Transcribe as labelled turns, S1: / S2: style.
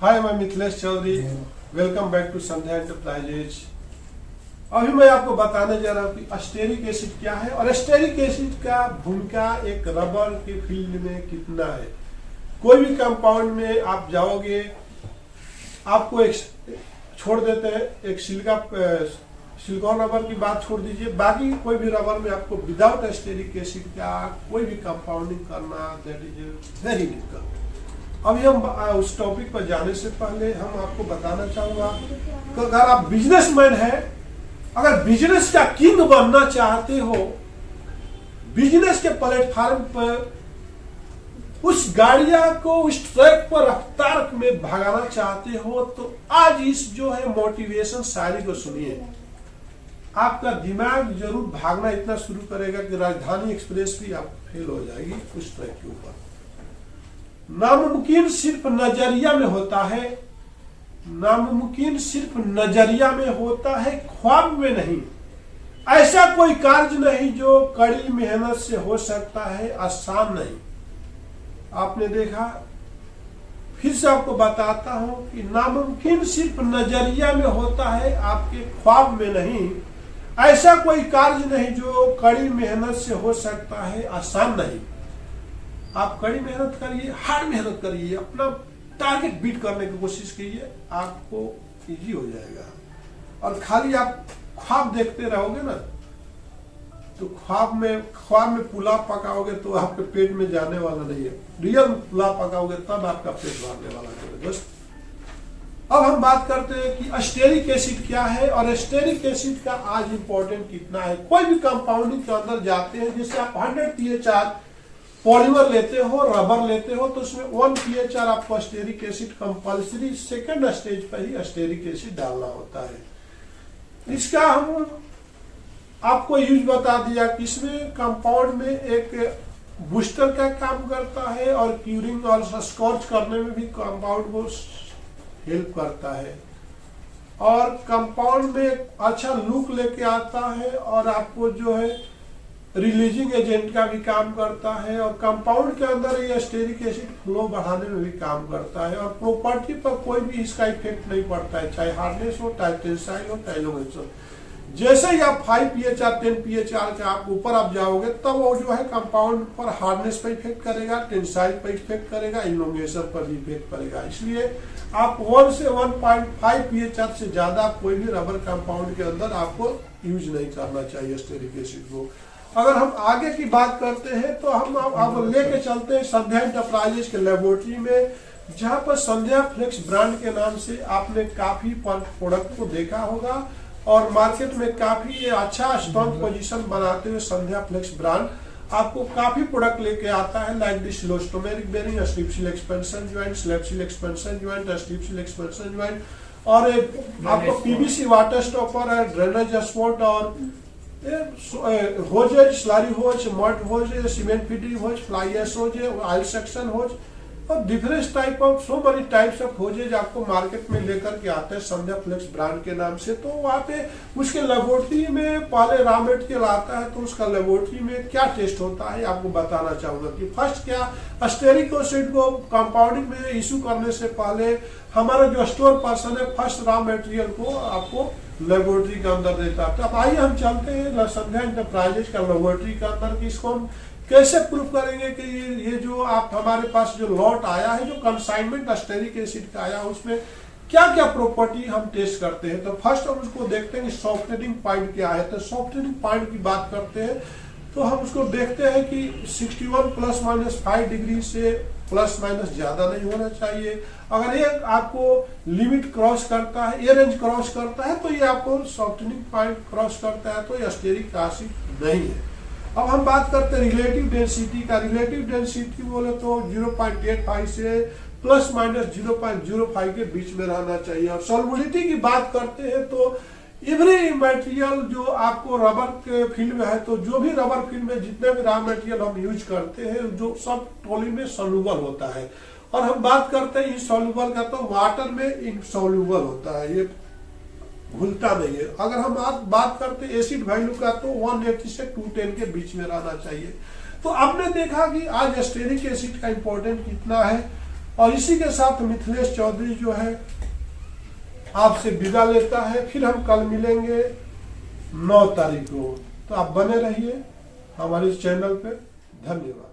S1: हाय, मैं Mithilesh Chaudhary. Welcome back to Sandhya Enterprises. अभी मैं आपको बताने जा रहा हूँ कि एस्टेरिक एसिड क्या है और एस्टेरिक एसिड का भूमिका एक रबर के फील्ड में कितना है। कोई भी कंपाउंड में आप जाओगे, आपको एक छोड़ देते हैं, एक सिलिकॉन रबर की बात छोड़ दीजिए, बाकी कोई भी रबर में आपको विदाउट एस्टेरिक एसिड का कोई भी कंपाउंडिंग करना दैट इज वेरी डिफिकल्ट। अभी हम उस टॉपिक पर जाने से पहले हम आपको बताना चाहूंगा कि अगर आप बिजनेसमैन हैं, अगर बिजनेस का किंग बनना चाहते हो, बिजनेस के प्लेटफॉर्म पर उस गाड़ियां को उस ट्रैक पर रफ्तार में भगाना चाहते हो, तो आज इस जो है मोटिवेशन शायरी को सुनिए। आपका दिमाग जरूर भागना इतना शुरू करेगा कि राजधानी एक्सप्रेस भी आप फेल हो जाएगी उस ट्रैक के ऊपर। नामुमकिन सिर्फ नजरिया में होता है, नामुमकिन सिर्फ नजरिया में होता है, ख्वाब में नहीं। ऐसा कोई कार्य नहीं जो कड़ी मेहनत से हो सकता है, आसान नहीं। आपने देखा, फिर से आपको बताता हूं कि नामुमकिन सिर्फ नजरिया में होता है, आपके ख्वाब में नहीं। ऐसा कोई कार्य नहीं जो कड़ी मेहनत से हो सकता है, आसान नहीं। आप कड़ी मेहनत करिए, हार्ड मेहनत करिए, अपना टारगेट बीट करने की कोशिश कीजिए, आपको इजी हो जाएगा। और खाली आप ख्वाब देखते रहोगे ना, तो ख्वाब में पुलाव पकाओगे तो आपके पेट में जाने वाला नहीं है। रियल पुलाव पकाओगे तब आपका पेट भरने वाला है दोस्त। अब हम बात करते हैं कि एस्टेरिक एसिड क्या है और एस्टेरिक एसिड का आज इंपॉर्टेंट कितना है। कोई भी कंपाउंडिंग के अंदर जाते हैं, जैसे आप 100 PHR पॉलीमर लेते हो, रबर लेते हो, तो उसमें 1 PHR आपको asterisk acid compulsory second stage पर ही एस्टेरिक एसिड डालना होता है। इसका हम आपको यूज बता दिया कि इसमें कंपाउंड में एक बूस्टर का काम करता है और क्यूरिंग और स्कॉच करने में भी कंपाउंड को हेल्प करता है, और कंपाउंड में अच्छा लुक लेके आता है, और आपको जो है रिलीजिंग एजेंट का भी काम करता है, और कंपाउंड के अंदर ये एस्टेरिक एसिड फ्लो बढ़ाने में भी काम करता है, और प्रॉपर्टी पर कोई भी इसका इफेक्ट नहीं पड़ता है, चाहे हार्डनेस हो, चाहे टेंसाइल हो, चाहे एलोंगेशन हो। जैसे ही आप 5 PHR 10 PHR के आप ऊपर आप जाओगे, तब वो जो है कंपाउंड पर हार्डनेस पर इफेक्ट करेगा, टेंसाइल पर इफेक्ट करेगा, एलोंगेशन पर भी इफेक्ट करेगा। इसलिए आप 1 से 1.5 PHR से ज्यादा कोई भी रबर कंपाउंड के अंदर आपको यूज नहीं करना चाहिए एस्टेरिक एसिड को। अगर हम आगे की बात करते हैं तो हम अब लेके चलते हैं संध्या एंटरप्राइजेज के लेबोरेटरी में, जहां पर संध्या फ्लेक्स ब्रांड के नाम से आपने काफी प्रोडक्ट को देखा होगा, और मार्केट में काफी अच्छा स्ट्रॉन्ग पोजीशन बनाते हुए संध्या फ्लेक्स ब्रांड आपको काफी प्रोडक्ट लेके आता है, like this elastomeric bearing, strip seal expansion joint, slab seal expansion joint, strip seal expansion joint, और आपको PVC वाटर स्टॉपर है, ड्रेनेज स्पॉट, और hose, slurry hose, mud hose, cement fitting hose, fly ash hose, oil section hose, और different type of so many types of hoses आपको market में लेकर के आते हैं संध्या फ्लेक्स ब्रांड के नाम से। तो वहाँ पे उसके लेबोरेटरी में पहले रॉ मटेरियल आता है, तो उसका लेबोरेटरी में क्या टेस्ट होता है आपको बताना चाहूंगा कि फर्स्ट क्या एस्टेरिक एसिड को कंपाउंडिंग में इशू करने से पहले हमारा जो स्टोर पर्सन है फर्स्ट रॉ मटेरियल को आपको लेबोरेटरी के अंदर देता है। तो अब आइए हम चलते हैं संध्या एंटरप्राइजेज का लेबोरेटरी के अंदर कि इसको हम कैसे प्रूव करेंगे कि ये जो आप हमारे पास जो लॉट आया है, जो कंसाइनमेंट एस्टेरिक एसिड का आया, उसमें क्या क्या प्रॉपर्टी हम टेस्ट करते हैं। तो फर्स्ट हम उसको देखते हैं कि सॉफ्टनिंग पॉइंट क्या है। तो सॉफ्टनिंग पॉइंट की बात करते हैं तो हम उसको देखते हैं कि 61 ±5 डिग्री से प्लस माइनस ज्यादा नहीं होना चाहिए। अगर ये आपको लिमिट क्रॉस करता है, ये रेंज क्रॉस करता है, तो ये आपको सॉफ्टनिंग पॉइंट क्रॉस करता है, तो ये एस्टेरिक एसिड नहीं है। अब हम बात करते हैं रिलेटिव डेंसिटी का। रिलेटिव डेंसिटी बोले तो 0.85 से प्लस माइनस 0.05 के बीच में रहना चाहिए। और सॉल्युबिलिटी की बात करते हैं तो एवरी मटेरियल जो आपको रबर के फील्ड में है, तो जो भी रबर फील्ड में जितने भी रॉ मटेरियल हम यूज करते हैं, जो सब टोली में सोल्यूबल होता है। और हम बात करते हैं इनसोल्यूबल का, तो वाटर में इनसोल्यूबल होता है, ये घुलता नहीं है। अगर हम बात करते हैं एसिड वैल्यू का, तो 180 से 210 के बीच में रहना चाहिए। तो आपने देखा कि आज एस्टेरिक एसिड का इंपॉर्टेंट कितना है। और इसी के साथ मिथिलेश चौधरी जो है आपसे विदा लेता है। फिर हम कल मिलेंगे 9 तारीख को। तो आप बने रहिए हमारे चैनल पे। धन्यवाद।